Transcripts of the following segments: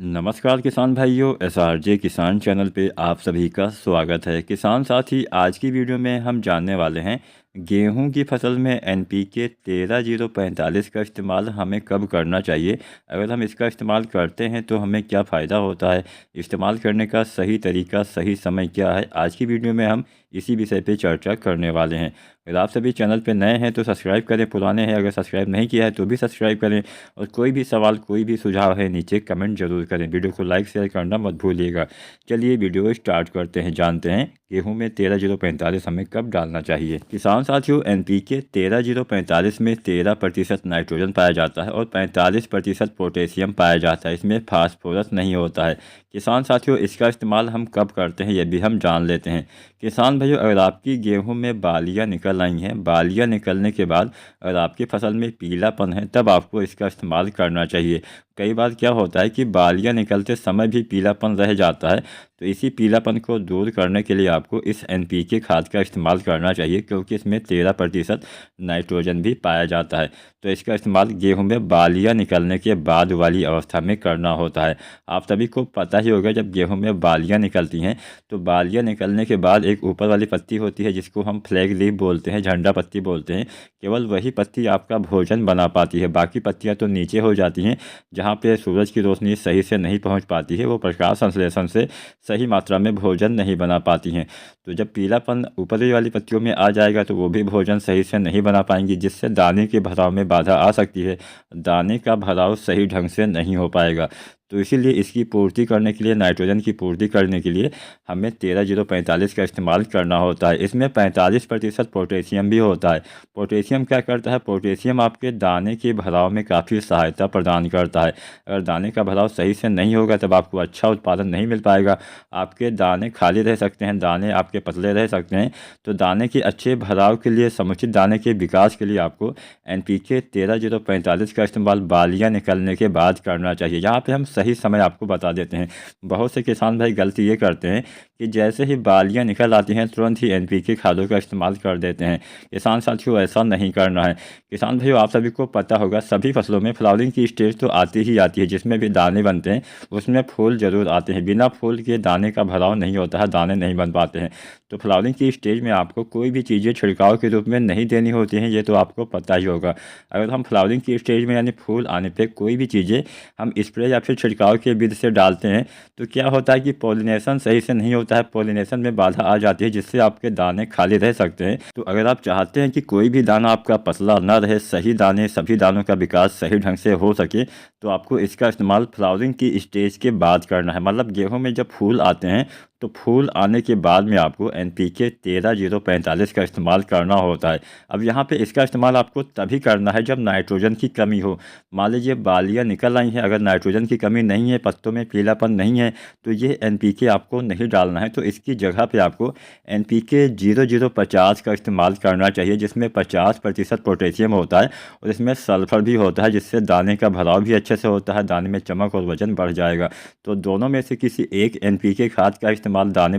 नमस्कार किसान भाइयों, एसआरजे किसान चैनल पे आप सभी का स्वागत है। किसान साथी, आज की वीडियो में हम जानने वाले हैं गेहूं की फसल में एनपीके 13-0-45 का इस्तेमाल हमें कब करना चाहिए। अगर हम इसका इस्तेमाल करते हैं तो हमें क्या फ़ायदा होता है, इस्तेमाल करने का सही तरीका, सही समय क्या है। आज की वीडियो में हम इसी विषय पे चर्चा करने वाले हैं। अगर आप सभी चैनल पे नए हैं तो सब्सक्राइब करें, पुराने हैं अगर सब्सक्राइब नहीं किया है तो भी सब्सक्राइब करें, और कोई भी सवाल, कोई भी सुझाव है नीचे कमेंट जरूर करें। वीडियो को लाइक शेयर करना मत भूलिएगा। चलिए वीडियो स्टार्ट करते हैं, जानते हैं गेहूं में 13-0-45 हमें कब डालना चाहिए। किसान साथियों, एनपीके 13-0-45 में 13% नाइट्रोजन पाया जाता है और 45% पोटेशियम पाया जाता है। इसमें फास्फोरस नहीं होता है। किसान साथियों, इसका इस्तेमाल हम कब करते हैं ये भी हम जान लेते हैं। किसान भाइयों, अगर आपकी गेहूं में बालियां निकल आई हैं, बालियां निकलने के बाद अगर आपकी फसल में पीलापन है, तब आपको इसका इस्तेमाल करना चाहिए। कई बार क्या होता है कि बालियां निकलते समय भी पीलापन रह जाता है, तो इसी पीलापन को दूर करने के लिए आपको इस एनपीके खाद का इस्तेमाल करना चाहिए, क्योंकि इसमें 13% नाइट्रोजन भी पाया जाता है। तो इसका इस्तेमाल गेहूं में बालियां निकलने के बाद वाली अवस्था में करना होता है। आप सभी को पता ही होगा, जब गेहूं में बालियां निकलती हैं तो बालियां निकलने के बाद एक ऊपर वाली पत्ती होती है जिसको हम फ्लैग लीफ बोलते हैं, झंडा पत्ती बोलते हैं। केवल वही पत्ती आपका भोजन बना पाती है, बाकी पत्तियाँ तो नीचे हो जाती हैं। जहाँ पे सूरज की रोशनी सही से नहीं पहुँच पाती है, वो प्रकाश संश्लेषण से सही मात्रा में भोजन नहीं बना पाती हैं। तो जब पीलापन ऊपरी वाली पत्तियों में आ जाएगा तो वो भी भोजन सही से नहीं बना पाएंगी, जिससे दाने के भराव में बाधा आ सकती है। दाने का भराव सही ढंग से नहीं हो पाएगा। तो इसीलिए इसकी पूर्ति करने के लिए, नाइट्रोजन की पूर्ति करने के लिए हमें 13-0-45 का इस्तेमाल करना होता है। इसमें 45% पोटेशियम भी होता है। पोटेशियम क्या करता है? पोटेशियम आपके दाने के भराव में काफ़ी सहायता प्रदान करता है। अगर दाने का भराव सही से नहीं होगा तब आपको अच्छा उत्पादन नहीं मिल पाएगा। आपके दाने खाली रह सकते हैं, दाने आपके पतले रह सकते हैं। तो दाने के अच्छे भराव के लिए, समुचित दाने के विकास के लिए आपको एनपीके 13-0-45 का इस्तेमाल बालियां निकलने के बाद करना चाहिए। यहाँ पे हम सही समय आपको बता देते हैं। बहुत से किसान भाई गलती ये करते हैं कि जैसे ही बालियां निकल आती हैं तुरंत ही एनपीके खादों का इस्तेमाल कर देते हैं। किसान साथियों, ऐसा नहीं करना है। किसान भाइयों, आप सभी को पता होगा, सभी फसलों में फ्लावरिंग की स्टेज तो आती ही आती है। जिसमें भी दाने बनते हैं उसमें फूल जरूर आते हैं। बिना फूल के दाने का भराव नहीं होता है, दाने नहीं बन पाते हैं। तो फ्लावरिंग की स्टेज में आपको कोई भी चीज़ें छिड़काव के रूप में नहीं देनी होती हैं, ये तो आपको पता ही होगा। अगर हम फ्लावरिंग की स्टेज में यानी फूल आने पे कोई भी चीज़ें हम स्प्रे या फिर छिड़काव के विधि से डालते हैं तो क्या होता है कि पॉलिनेशन सही से नहीं होता है, पॉलिनेशन में बाधा आ जाती है, जिससे आपके दाने खाली रह सकते हैं। तो अगर आप चाहते हैं कि कोई भी दाना आपका पतला ना रहे, सही दाने, सभी दानों का विकास सही ढंग से हो सके, तो आपको इसका इस्तेमाल फ्लावरिंग की स्टेज के बाद करना है। मतलब गेहूं में जब फूल आते हैं तो फूल आने के बाद में आपको एनपीके 13-0-45 का इस्तेमाल करना होता है। अब यहाँ पे इसका इस्तेमाल आपको तभी करना है जब नाइट्रोजन की कमी हो। मान लीजिए बालियाँ निकल आई हैं, अगर नाइट्रोजन की कमी नहीं है, पत्तों में पीलापन नहीं है, तो ये एनपीके आपको नहीं डालना है। तो इसकी जगह पे आपको एनपीके 0050 का इस्तेमाल करना चाहिए, जिसमें 50% पोटेशियम होता है और इसमें सल्फर भी होता है, जिससे दाने का भराव भी अच्छे से होता है, दाने में चमक और वजन बढ़ जाएगा। तो दोनों में से किसी एक एनपीके खाद का इस्तेमाल दाने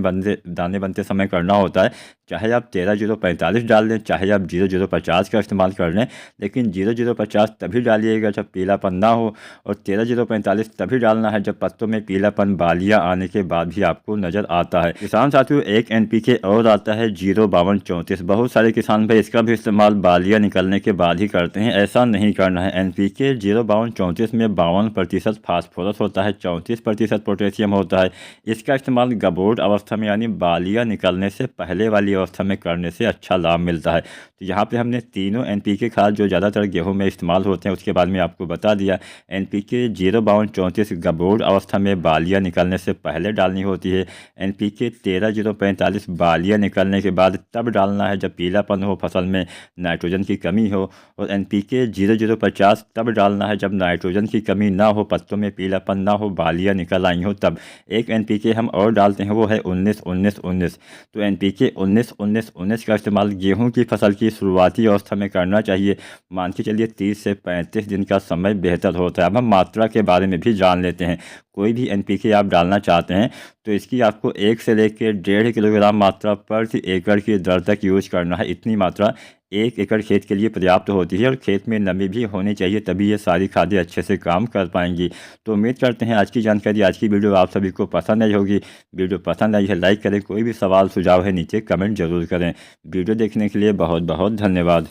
बनते समय करना होता है। चाहे आप 13-0-45 डाल दें, चाहे आप 0050 का इस्तेमाल कर लें, लेकिन 0050 तभी डालिएगा जब पीलापन ना हो, और 13-0-45 तभी डालना है जब पत्तों में पीलापन बालियां आने के बाद भी आपको नज़र आता है। किसान साथियों, एक एनपीके और आता है 05234। बहुत सारे किसान भाई इसका भी इस्तेमाल बालियां निकलने के बाद ही करते हैं। ऐसा नहीं करना है। एनपीके 05234 में 52% फास्फोरस होता है, 34% पोटेशियम होता है। इसका इस्तेमाल गबोड अवस्था में यानी बालियां निकलने से पहले वाली अवस्था में करने से अच्छा लाभ मिलता है। तो यहाँ पे हमने तीनों एनपीके खाद जो ज़्यादातर गेहूं में इस्तेमाल होते हैं उसके बारे में आपको बता दिया। एनपीके 05234 गबोड अवस्था में बालियां निकलने से पहले डालनी होती है। एनपीके 13-0-45 बालियां निकलने के बाद तब डालना है जब पीलापन हो, फसल में नाइट्रोजन की कमी हो। और एनपीके 0050 तब डालना है जब नाइट्रोजन की कमी ना हो, पत्तों में पीलापन ना हो, बालियां निकल आई हो तब। एक एनपीके हम और डालते हैं, वो है 19-19-19। तो एनपीके 19-19-19 का इस्तेमाल गेहूं की फसल की शुरुआती अवस्था में करना चाहिए। मान के चलिए 30 से 35 दिन का समय बेहतर होता है। अब हम मात्रा के बारे में भी जान लेते हैं। कोई भी एनपीके आप डालना चाहते हैं तो इसकी आपको 1 से लेकर 1.5 किलोग्राम मात्रा प्रति एकड़ की दर तक यूज करना है। इतनी मात्रा 1 एकड़ खेत के लिए पर्याप्त होती है और खेत में नमी भी होनी चाहिए, तभी ये सारी खादें अच्छे से काम कर पाएंगी। तो उम्मीद करते हैं आज की जानकारी, आज की वीडियो आप सभी को पसंद आई होगी। वीडियो पसंद आई है लाइक करें, कोई भी सवाल सुझाव है नीचे कमेंट जरूर करें। वीडियो देखने के लिए बहुत बहुत धन्यवाद।